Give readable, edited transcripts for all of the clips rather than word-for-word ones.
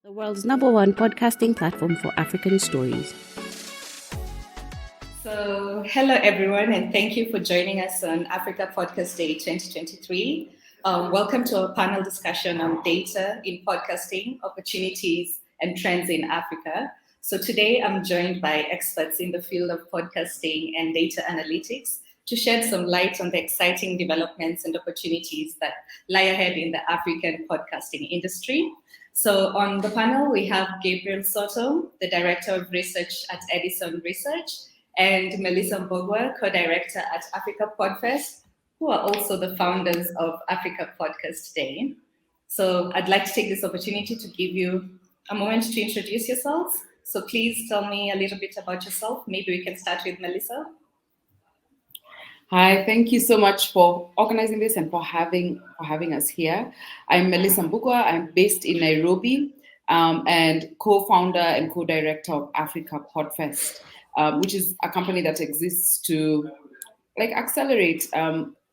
the world's #1 podcasting platform for African stories. So, hello everyone, and thank you for joining us on Africa Podcast Day 2023. Welcome to our panel discussion on data in podcasting, opportunities, and trends in Africa. So today I'm joined by experts in the field of podcasting and data analytics to shed some light on the exciting developments and opportunities that lie ahead in the African podcasting industry. So on the panel, we have Gabriel Soto, the Director of Research at Edison Research, and Melissa Mbugua, Co-Director at Africa Podfest, who are also the founders of Africa Podcast Day. So I'd like to take this opportunity to give you a moment to introduce yourselves. So please tell me a little bit about yourself. Maybe we can start with Melissa. Hi, thank you so much for organizing this and for having us here. I'm Melissa Mbugua. I'm based in Nairobi and co-founder and co-director of Africa Podfest, which is a company that exists to accelerate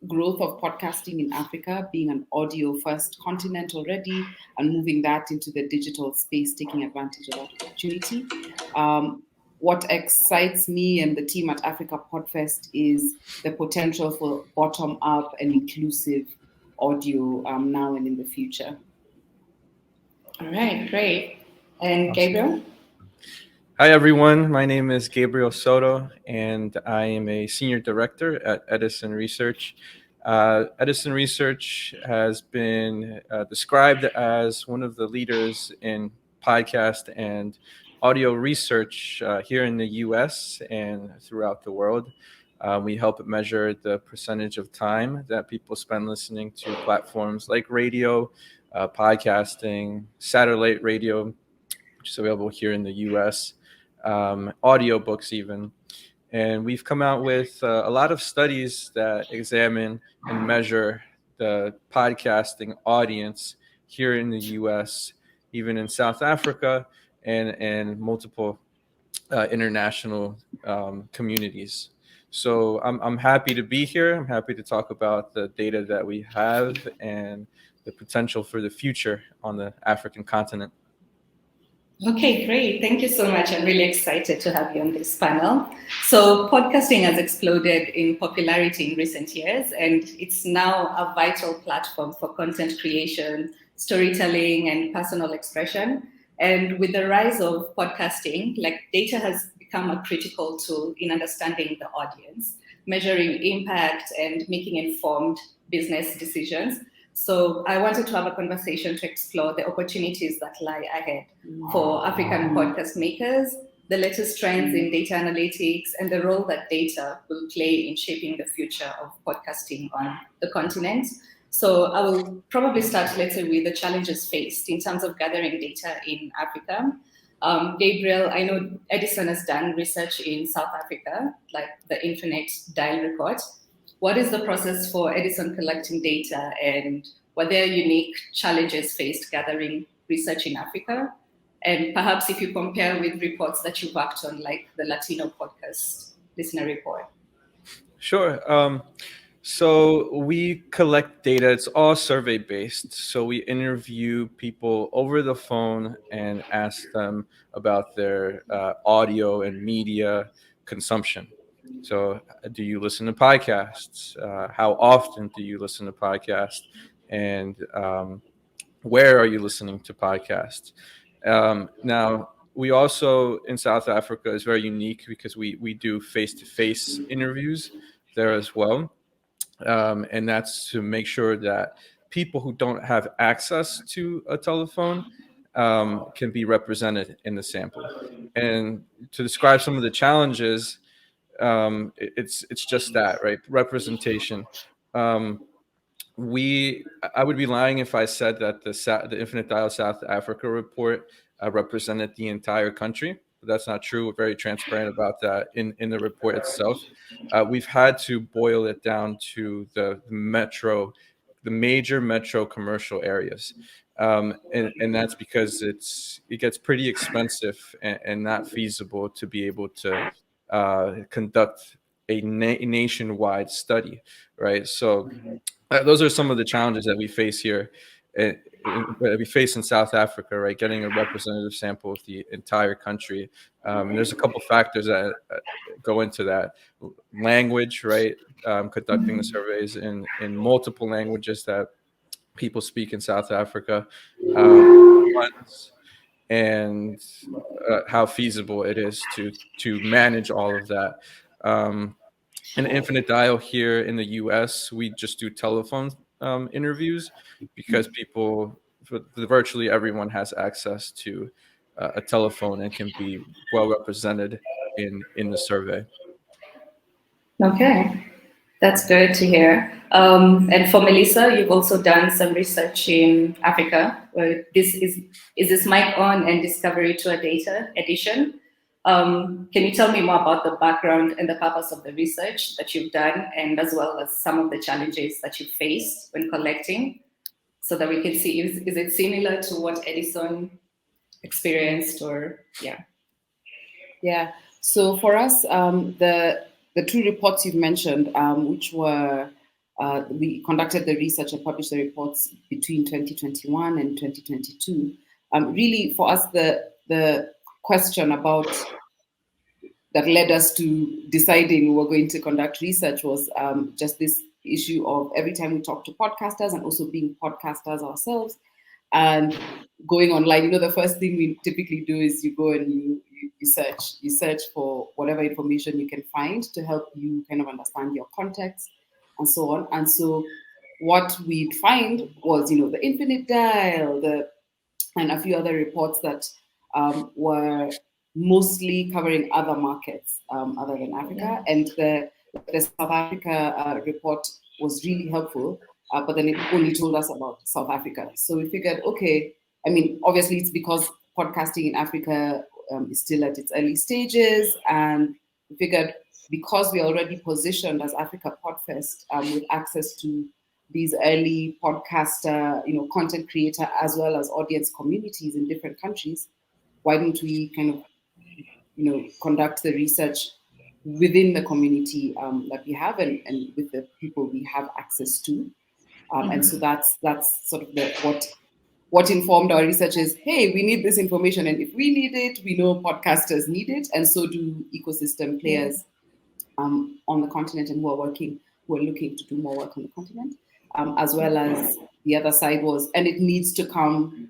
growth of podcasting in Africa, being an audio-first continent already, and moving that into the digital space, taking advantage of that opportunity. What excites me and the team at Africa Podfest is the potential for bottom-up and inclusive audio now and in the future. All right, great. And Gabriel? Hi, everyone. My name is Gabriel Soto, and I am a senior director at Edison Research. Edison Research has been described as one of the leaders in podcast and audio research here in the US and throughout the world. We help measure the percentage of time that people spend listening to platforms like radio, podcasting, satellite radio, which is available here in the US, audiobooks even. And we've come out with a lot of studies that examine and measure the podcasting audience here in the US, even in South Africa, and multiple international communities. So I'm happy to be here. I'm happy to talk about the data that we have and the potential for the future on the African continent. Okay, great. Thank you so much. I'm really excited to have you on this panel. So podcasting has exploded in popularity in recent years, and it's now a vital platform for content creation, storytelling, and personal expression. And with the rise of podcasting, data has become a critical tool in understanding the audience, measuring impact, and making informed business decisions. So I wanted to have a conversation to explore the opportunities that lie ahead for African podcast makers, the latest trends in data analytics, and the role that data will play in shaping the future of podcasting on the continent. So I will probably start, let's say, with the challenges faced in terms of gathering data in Africa. Gabriel, I know Edison has done research in South Africa, like the Infinite Dial Report. What is the process for Edison collecting data, and what are unique challenges faced gathering research in Africa? And perhaps if you compare with reports that you've worked on, like the Latino podcast listener report. Sure. So we collect data. It's all survey based. So we interview people over the phone and ask them about their audio and media consumption. So do you listen to podcasts? How often do you listen to podcasts? And where are you listening to podcasts? Now, we also, in South Africa, is very unique because we do face-to-face interviews there as well. And that's to make sure that people who don't have access to a telephone can be represented in the sample. And to describe some of the challenges, it's just that, right? Representation. I would be lying if I said that the Infinite Dial South Africa report represented the entire country. But that's not true. We're very transparent about that in the report itself. We've had to boil it down to the major metro commercial areas. And that's because it gets pretty expensive and not feasible to be able to conduct a nationwide study, right? So those are some of the challenges that we face here. we face in South Africa, right? Getting a representative sample of the entire country. And there's a couple factors that go into that. Language, right? Conducting the surveys in multiple languages that people speak in South Africa. Funds, and how feasible it is to manage all of that. In Infinite Dial here in the US, we just do telephone interviews because virtually everyone has access to a telephone and can be well represented in the survey. Okay, that's good to hear. And for Melissa, you've also done some research in Africa. Is this mic on and Discovery Tour Data edition? Can you tell me more about the background and the purpose of the research that you've done, and as well as some of the challenges that you faced when collecting, so that we can see, is it similar to what Edison experienced, or yeah? Yeah. So for us, the two reports you've mentioned, which were we conducted the research and published the reports between 2021 and 2022. Really, for us, the question about that led us to deciding we were going to conduct research was just this issue of every time we talk to podcasters and also being podcasters ourselves and going online. The first thing we typically do is you go and you search for whatever information you can find to help you kind of understand your context and so on. And so what we'd find was, the Infinite Dial, and a few other reports that were mostly covering other markets other than Africa. And the South Africa report was really helpful, but then it only told us about South Africa. So we figured, okay, obviously it's because podcasting in Africa is still at its early stages, and we figured because we're already positioned as Africa Podfest with access to these early podcaster, content creator, as well as audience communities in different countries, why don't we kind of, conduct the research within the community that we have and with the people we have access to. And so that's sort of what informed our research is, hey, we need this information. And if we need it, we know podcasters need it. And so do ecosystem players on the continent and who are looking to do more work on the continent. As well as the other side was, and it needs to come,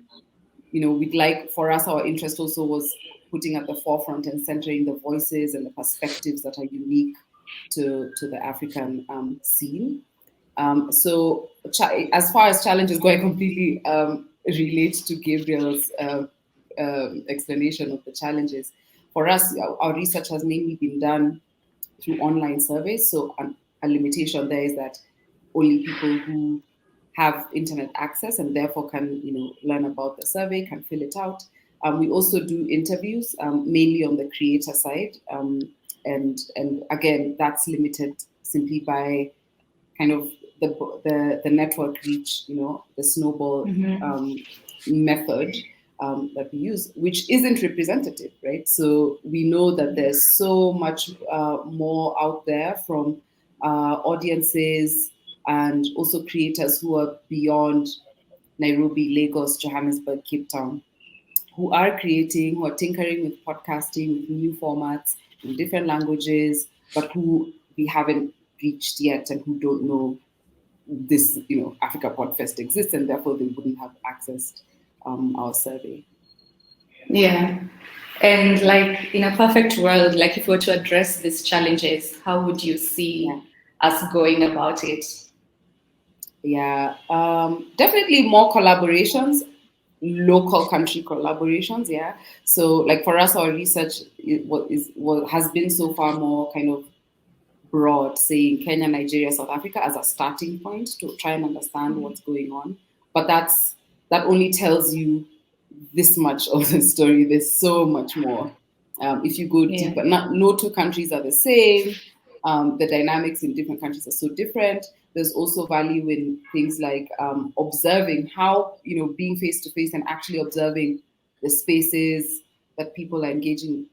for us, our interest also was putting at the forefront and centering the voices and the perspectives that are unique to the African scene. So as far as challenges go, I completely relate to Gabriel's explanation of the challenges. For us, our research has mainly been done through online surveys. So a limitation there is that only people who have internet access and therefore can, learn about the survey, can fill it out. We also do interviews, mainly on the creator side. And again, that's limited simply by kind of the network reach, the snowball method that we use, which isn't representative, right? So we know that there's so much more out there from audiences and also creators who are beyond Nairobi, Lagos, Johannesburg, Cape Town, who are creating, who are tinkering with podcasting, with new formats in different languages, but who we haven't reached yet and who don't know this, Africa Podfest exists, and therefore they wouldn't have accessed our survey. Yeah. And like in a perfect world, like if we were to address these challenges, how would you see us going about it? Yeah, definitely more collaborations, local country collaborations. Yeah. So like for us, our research has been so far more kind of broad, saying Kenya, Nigeria, South Africa as a starting point to try and understand what's going on. But that only tells you this much of the story. There's so much more. If you go deeper, no two countries are the same. The dynamics in different countries are so different. There's also value in things like observing how, being face to face and actually observing the spaces that people are engaging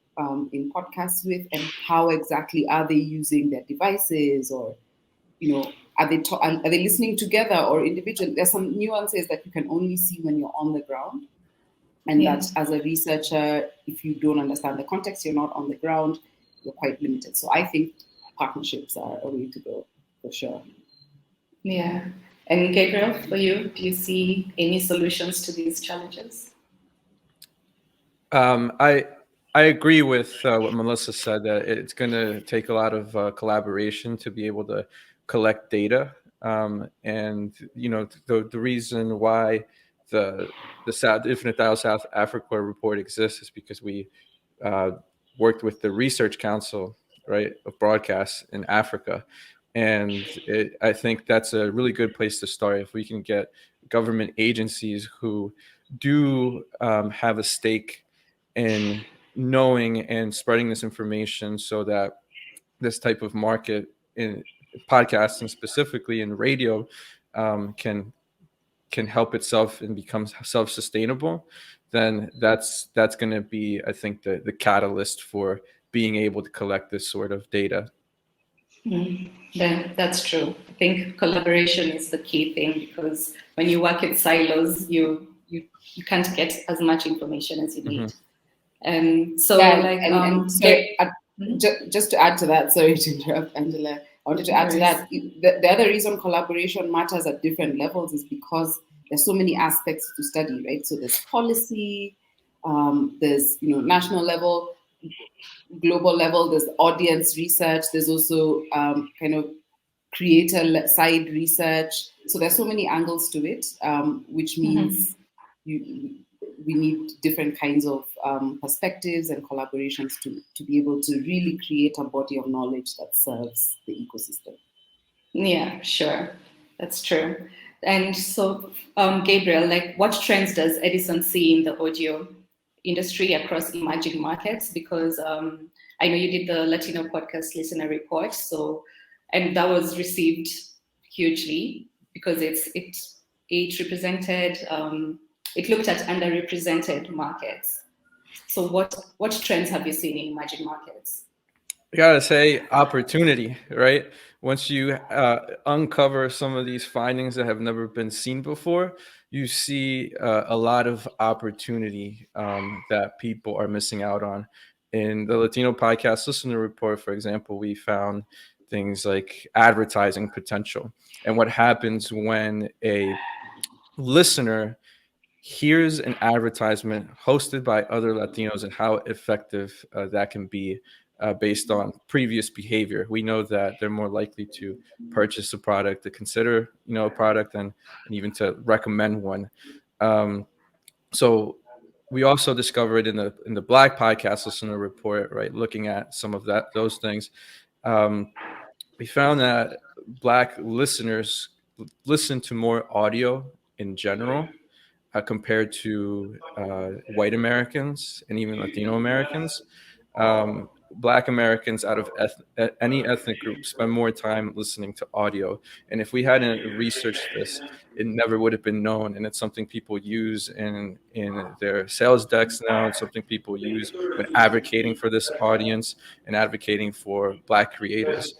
in podcasts with, and how exactly are they using their devices, or, are they listening together or individually? There's some nuances that you can only see when you're on the ground. And that as a researcher, if you don't understand the context, you're not on the ground, you're quite limited. So I think partnerships are a way to go, for sure. Yeah. And Gabriel, for you, do you see any solutions to these challenges? I agree with what Melissa said, that it's going to take a lot of collaboration to be able to collect data. And the reason why the Infinite Dial South Africa report exists is because we worked with the Research Council, right, of broadcasts in Africa. And I think that's a really good place to start. If we can get government agencies who do have a stake in knowing and spreading this information, so that this type of market in podcasting, specifically in radio, can help itself and become self-sustainable, then that's going to be, I think, the catalyst for being able to collect this sort of data. Yeah, that's true. I think collaboration is the key thing, because when you work in silos, you can't get as much information as you need. And so, just to add to that, sorry to interrupt, Angela. I wanted to add to that. The other reason collaboration matters at different levels is because there's so many aspects to study, right? So there's policy, there's national level, global level, there's audience research, there's also kind of creator side research. So there's so many angles to it, which means we need different kinds of perspectives and collaborations to be able to really create a body of knowledge that serves the ecosystem. Yeah, sure. That's true. And so, Gabriel, what trends does Edison see in the audio industry across emerging markets? Because I know you did the Latino podcast listener report, and that was received hugely because it represented, it looked at underrepresented markets. So what trends have you seen in emerging markets? I gotta say, opportunity, right? Once you uncover some of these findings that have never been seen before, you see a lot of opportunity that people are missing out on. In the Latino Podcast Listener Report, for example, we found things like advertising potential and what happens when a listener here's an advertisement hosted by other Latinos and how effective that can be based on previous behavior. We know that they're more likely to purchase a product, to consider, a product, and even to recommend one. So we also discovered in the Black Podcast Listener Report, right, looking at some of those things, we found that Black listeners listen to more audio in general compared to white Americans and even Latino Americans. Black Americans out of any ethnic group spend more time listening to audio. And if we hadn't researched this, it never would have been known. And it's something people use in their sales decks now. It's something people use when advocating for this audience and advocating for Black creators.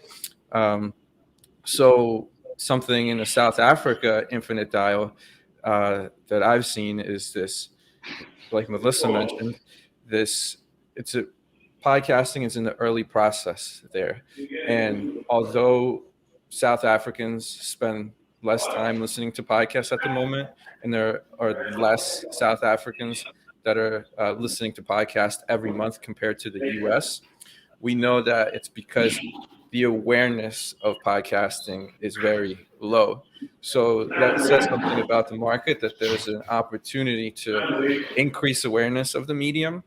So something in the South Africa Infinite Dial that I've seen is this, like Melissa mentioned, podcasting is in the early process there. And although South Africans spend less time listening to podcasts at the moment, and there are less South Africans that are listening to podcasts every month compared to the US, we know that it's because the awareness of podcasting is very low. So that says something about the market, that there's an opportunity to increase awareness of the medium.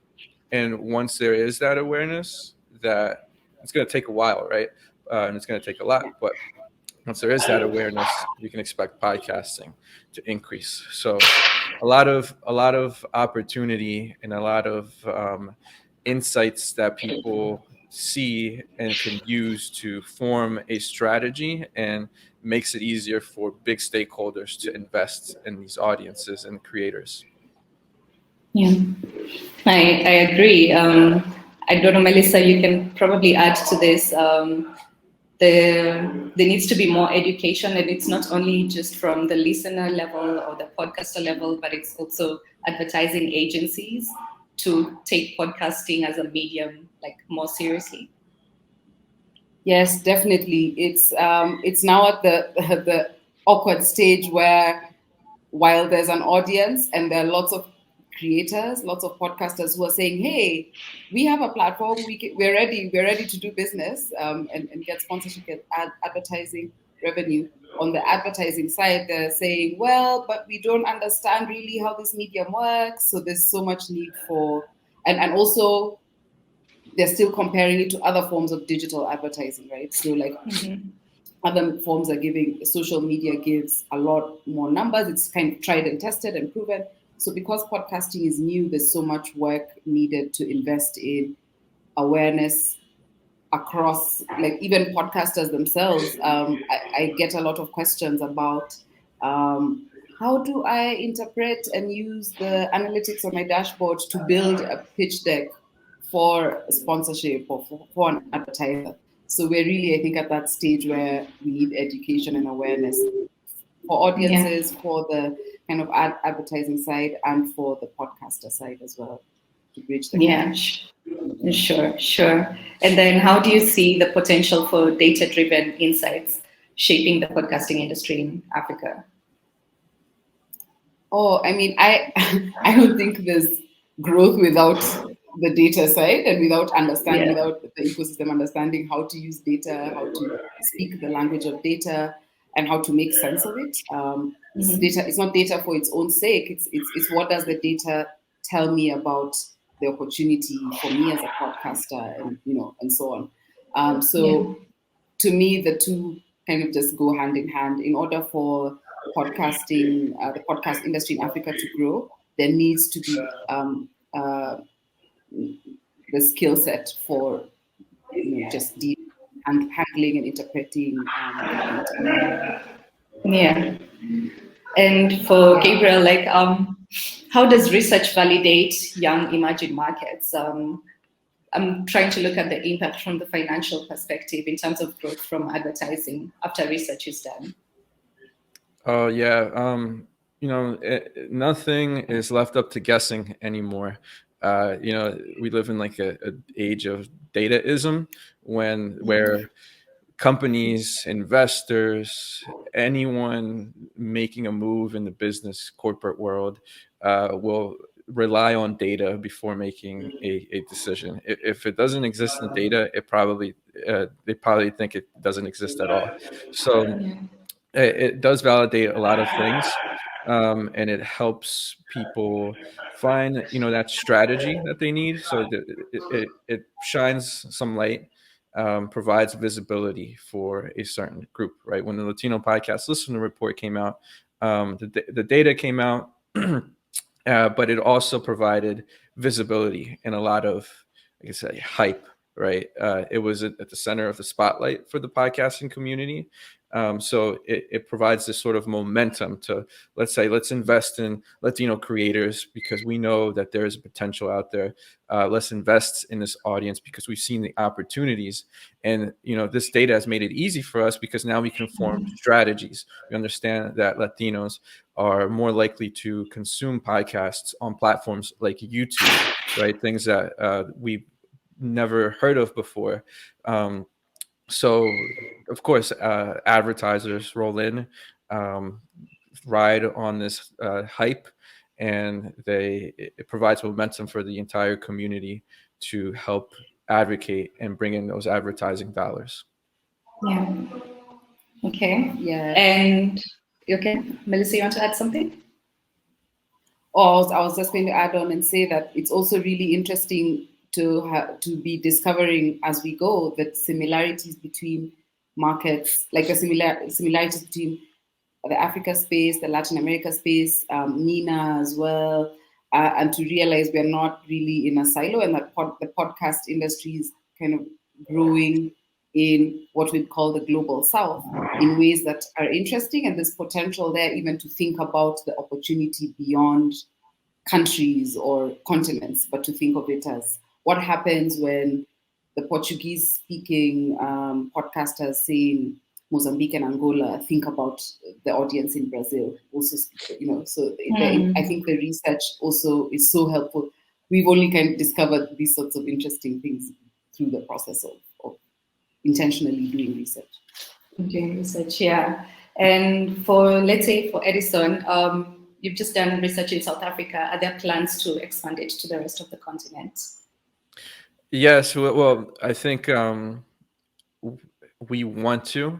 And once there is that awareness, that it's going to take a while, right? And it's going to take a lot. But once there is that awareness, you can expect podcasting to increase. So a lot of opportunity and a lot of insights that people see and can use to form a strategy, and makes it easier for big stakeholders to invest in these audiences and creators. Yeah, I agree. I don't know, Melissa, you can probably add to this. there needs to be more education, and it's not only just from the listener level or the podcaster level, but it's also advertising agencies to take podcasting as a medium like more seriously. Yes, definitely. It's now at the awkward stage where, while there's an audience and there are lots of creators, lots of podcasters who are saying, "Hey, we have a platform. We're ready to do business and get sponsorship, get advertising revenue." On the advertising side, they're saying, "Well, but we don't understand really how this medium works." So there's so much need for, and also they're still comparing it to other forms of digital advertising, right? So like other forms are giving, social media gives a lot more numbers. It's kind of tried and tested and proven. So because podcasting is new, there's so much work needed to invest in awareness across, like even podcasters themselves. I get a lot of questions about how do I interpret and use the analytics on my dashboard to build a pitch deck for sponsorship or for an advertiser. So we're really, I think, at that stage where we need education and awareness for audiences, for the kind of advertising side, and for the podcaster side as well, to bridge the gap. Sure. And then how do you see the potential for data-driven insights shaping the podcasting industry in Africa? Oh, I mean, I don't think there's growth without the data side and without understanding, without the ecosystem understanding how to use data, how to speak the language of data, and how to make sense of it. Data, it's not data for its own sake. It's what does the data tell me about the opportunity for me as a podcaster, and and so on. To me, the two kind of just go hand in hand. In order for podcasting, the podcast industry in Africa to grow, there needs to be the skill set for just handling and interpreting data. And for Gabriel, like how does research validate young emerging markets? I'm trying to look at the impact from the financial perspective in terms of growth from advertising after research is done. Oh yeah, nothing is left up to guessing anymore. We live in like a age of dataism where companies, investors, anyone making a move in the business corporate world will rely on data before making a decision. If it doesn't exist in the data, they probably think it doesn't exist at all. So it does validate a lot of things, and it helps people find that strategy that they need. So it shines some light, provides visibility for a certain group, right? When the Latino Podcast Listener Report came out, the data came out, but it also provided visibility and a lot of, like I say, hype, right? It was at the center of the spotlight for the podcasting community. So it provides this sort of momentum to, let's invest in Latino creators because we know that there is a potential out there. Let's invest in this audience because we've seen the opportunities. And, this data has made it easy for us because now we can form strategies. We understand that Latinos are more likely to consume podcasts on platforms like YouTube, right? Things that we've never heard of before. So, of course, advertisers roll in, ride on this hype, and it provides momentum for the entire community to help advocate and bring in those advertising dollars. Yeah. Okay. Yeah. And okay, Melissa, you want to add something? Oh, I was just going to add on and say that it's also really interesting to be discovering as we go that similarities between markets, like the similarities between the Africa space, the Latin America space, MENA as well, and to realize we're not really in a silo, and that the podcast industry is kind of growing in what we'd call the global south in ways that are interesting, and there's potential there even to think about the opportunity beyond countries or continents, but to think of it as what happens when the Portuguese-speaking podcasters, say in Mozambique and Angola, think about the audience in Brazil. Also, so I think the research also is so helpful. We've only kind of discovered these sorts of interesting things through the process of intentionally doing research. Doing research, yeah. And let's say for Edison, you've just done research in South Africa. Are there plans to expand it to the rest of the continent? Yes, well, I think we want to.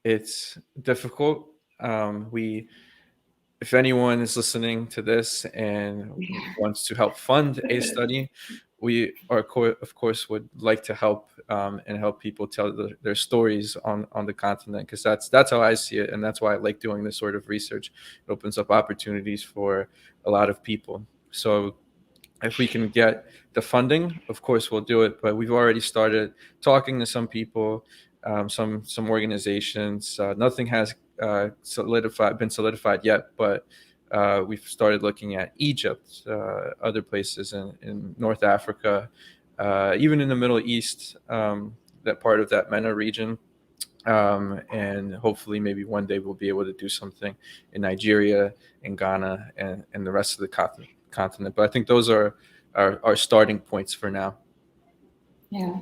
It's difficult. If anyone is listening to this and wants to help fund a study, we of course would like to help and help people tell their stories on the continent, because that's how I see it, and that's why I like doing this sort of research. It opens up opportunities for a lot of people. So if we can get the funding, of course we'll do it. But we've already started talking to some people, some organizations. Nothing has been solidified yet, but we've started looking at Egypt, other places in North Africa, even in the Middle East, that part of that MENA region. And hopefully maybe one day we'll be able to do something in Nigeria, in Ghana, and the rest of the continent. But I think those are our starting points for now. Yeah,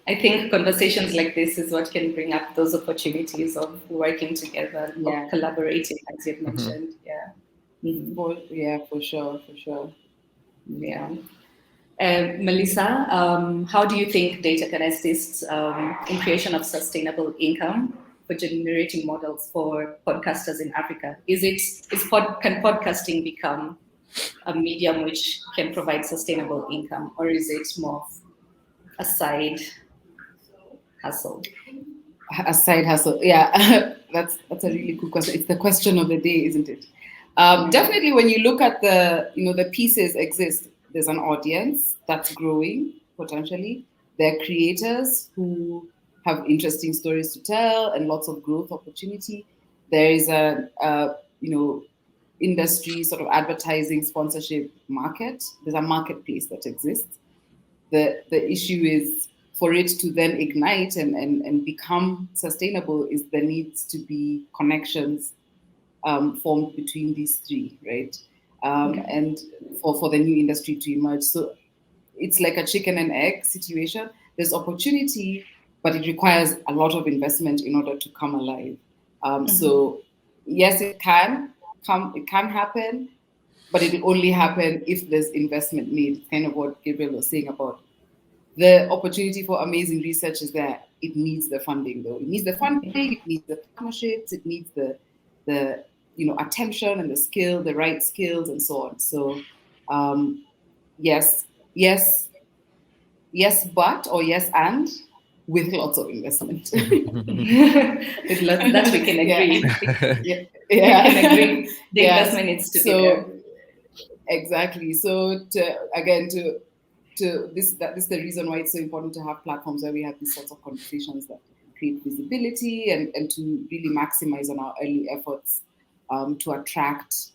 I think conversations like this is what can bring up those opportunities of working together, of collaborating, as you've mentioned. For sure. Yeah. Melissa, how do you think data can assist in creation of sustainable income for generating models for podcasters in Africa? Can podcasting become a medium which can provide sustainable income, or is it more of a side hustle? A side hustle, yeah. That's a really good question. It's the question of the day, isn't it? Definitely, when you look at the pieces exist. There's an audience that's growing potentially. There are creators who have interesting stories to tell and lots of growth opportunity. There is a industry sort of advertising sponsorship market. There's a marketplace that exists. The issue is for it to then ignite and become sustainable is there needs to be connections formed between these three, right? And for the new industry to emerge. So it's like a chicken and egg situation. There's opportunity, but it requires a lot of investment in order to come alive. So yes, it can happen, but it will only happen if there's investment made. It's kind of what Gabriel was saying about the opportunity for amazing research is there. It needs the funding, though. It needs the funding, it needs the partnerships, it needs the attention and the right skills and so on. So yes, but, or yes, and with lots of investment. With lots, that we can agree. Yeah. We can agree. The investment needs to be there. Exactly. So this is the reason why it's so important to have platforms where we have these sorts of conversations that create visibility and to really maximize on our early efforts to attract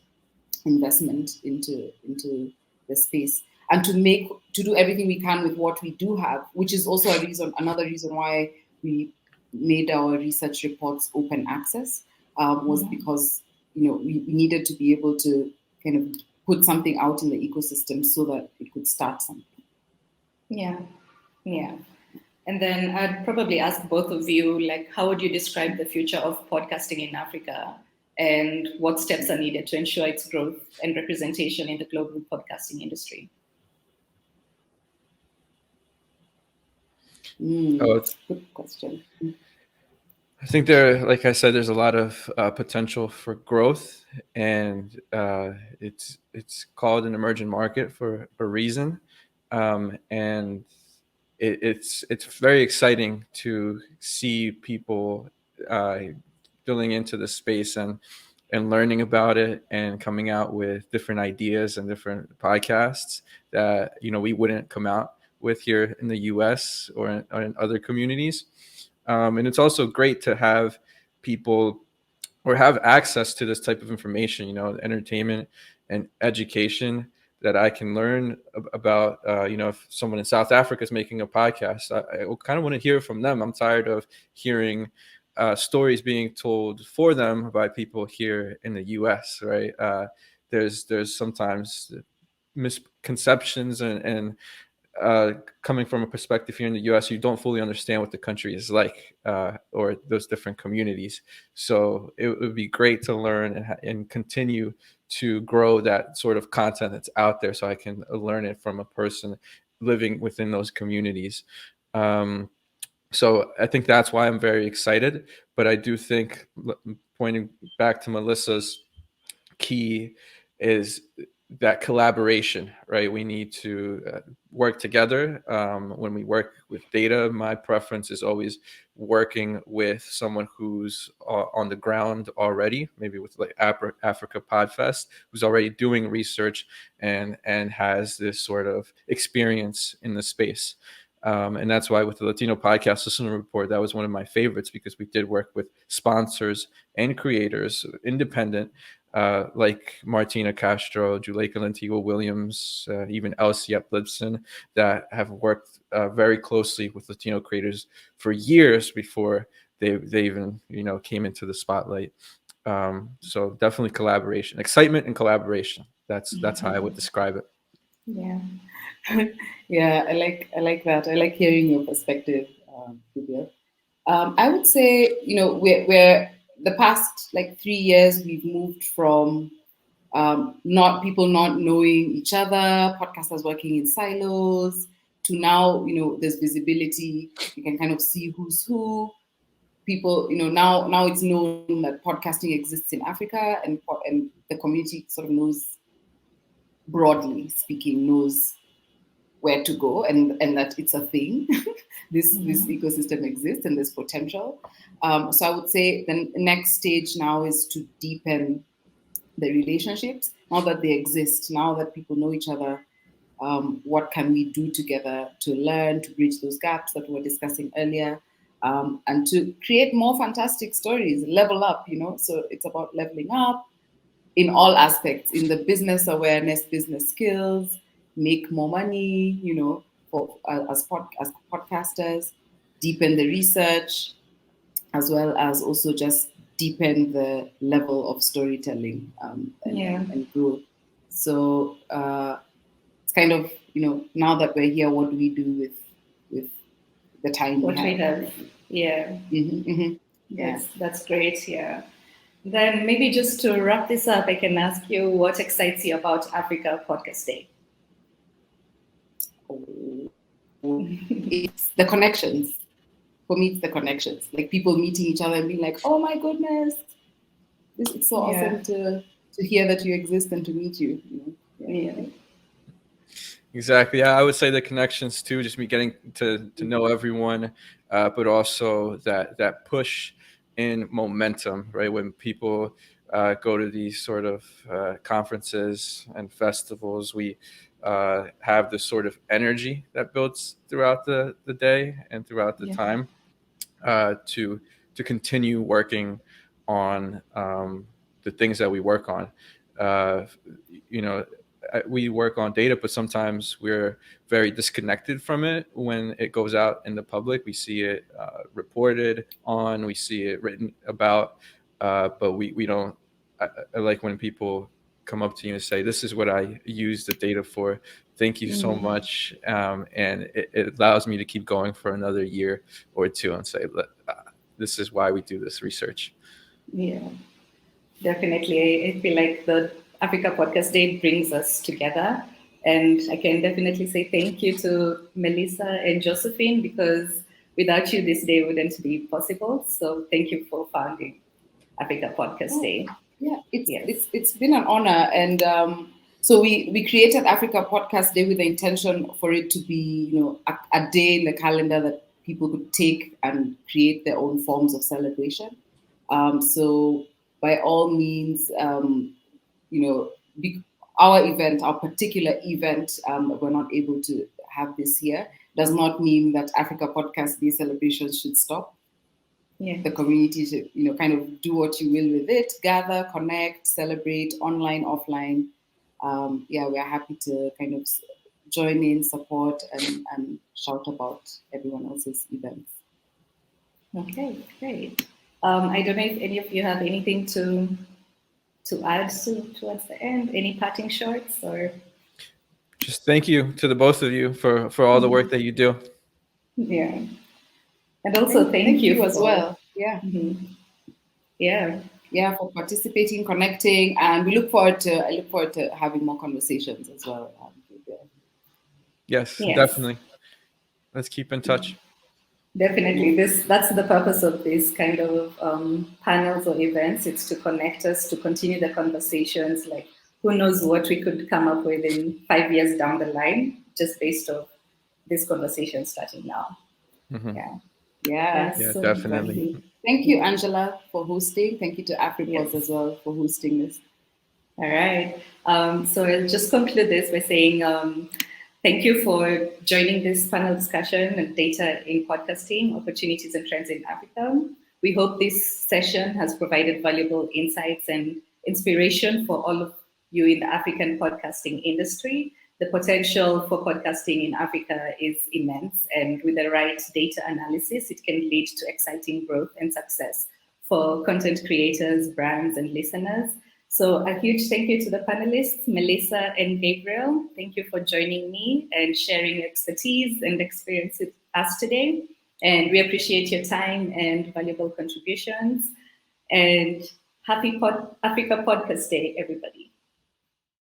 investment into the space and to do everything we can with what we do have, which is also another reason why we made our research reports open access, was because we needed to be able to kind of put something out in the ecosystem so that it could start something. Yeah. And then I'd probably ask both of you, like, how would you describe the future of podcasting in Africa, and what steps are needed to ensure its growth and representation in the global podcasting industry? Good question. I think like I said, there's a lot of potential for growth, and it's called an emerging market for a reason, and it's very exciting to see people filling into the space and learning about it and coming out with different ideas and different podcasts that we wouldn't come out with here in the US or in other communities. And it's also great to have people or have access to this type of information, entertainment and education that I can learn about, if someone in South Africa is making a podcast, I kind of want to hear from them. I'm tired of hearing stories being told for them by people here in the U.S., right? There's sometimes misconceptions and coming from a perspective here in the U.S., you don't fully understand what the country is like, or those different communities. So it would be great to learn and continue to grow that sort of content that's out there, so I can learn it from a person living within those communities. So I think that's why I'm very excited. But I do think, pointing back to Melissa's key, is that collaboration, right? We need to work together. When we work with data, my preference is always working with someone who's on the ground already, maybe with like Africa Podfest, who's already doing research and has this sort of experience in the space. And that's why with the Latino Podcast Listener Report, that was one of my favorites, because we did work with sponsors and creators, independent, like Martina Castro, Juleka Lantigua Williams, even Elsie Eplibson, that have worked very closely with Latino creators for years before they even came into the spotlight. So definitely collaboration, excitement, and collaboration. That's how I would describe it. Yeah. Yeah, I like that. I like hearing your perspective, Gabriel. I would say, we're the past 3 years, we've moved from not knowing each other, podcasters working in silos, to now, there's visibility. You can kind of see who's who. People, now it's known that podcasting exists in Africa, and the community sort of knows, broadly speaking, knows where to go, and that it's a thing. This ecosystem exists and there's potential. So I would say the next stage now is to deepen the relationships. Now that they exist, now that people know each other, what can we do together to learn, to bridge those gaps that we were discussing earlier, and to create more fantastic stories, level up, So it's about leveling up in all aspects, in the business awareness, business skills, make more money, as podcasters, deepen the research, as well as also just deepen the level of storytelling and growth. So it's kind of, now that we're here, what do we do with the time what we have? Yeah. Mm-hmm, mm-hmm. Yeah. That's great. Yeah. Then maybe just to wrap this up, I can ask you what excites you about Africa Podcast Day? It's the connections. For me, it's the connections. Like people meeting each other and being like, oh my goodness, it's so awesome to hear that you exist and to meet you. Yeah. Exactly. Yeah, I would say the connections too, just me getting to know everyone, but also that push in momentum, right? When people go to these sort of conferences and festivals, we have this sort of energy that builds throughout the day and throughout the time to continue working on the things that we work on. We work on data, but sometimes we're very disconnected from it when it goes out in the public. We see it reported on, we see it written about, but we don't. I like when people come up to you and say, "This is what I use the data for. Thank you so much," and it allows me to keep going for another year or two and say, "This is why we do this research." Yeah, definitely. I feel like the Africa Podcast Day brings us together. And I can definitely say thank you to Melissa and Josephine, because without you, this day wouldn't be possible. So thank you for founding Africa Podcast Day. Yeah, it's been an honor. And so we created Africa Podcast Day with the intention for it to be, a day in the calendar that people could take and create their own forms of celebration. So by all means, our particular event, we're not able to have this year, does not mean that Africa Podcast Day celebrations should stop. Yeah. The community should, kind of do what you will with it, gather, connect, celebrate, online, offline. yeah, we are happy to kind of join in, support, and shout about everyone else's events. Okay, great. I don't know if any of you have anything to add towards the end. Any parting shots or? Just thank you to the both of you for all the work that you do. Yeah, and also thank you as well. Yeah. Mm-hmm. Yeah, for participating, connecting, and I look forward to having more conversations as well. Yes, definitely. Let's keep in touch. Definitely. That's the purpose of this kind of panels or events. It's to connect us, to continue the conversations. Like, who knows what we could come up with in 5 years down the line, just based on this conversation starting now. Mm-hmm. Yeah, so definitely. Thank you, Angela, for hosting. Thank you to AfriPods as well for hosting this. All right. So I'll just conclude this by saying thank you for joining this panel discussion on data in podcasting, opportunities and trends in Africa. We hope this session has provided valuable insights and inspiration for all of you in the African podcasting industry. The potential for podcasting in Africa is immense, and with the right data analysis, it can lead to exciting growth and success for content creators, brands, and listeners. So a huge thank you to the panelists, Melissa and Gabriel. Thank you for joining me and sharing your expertise and experience with us today. And we appreciate your time and valuable contributions. And happy Africa Podcast Day, everybody.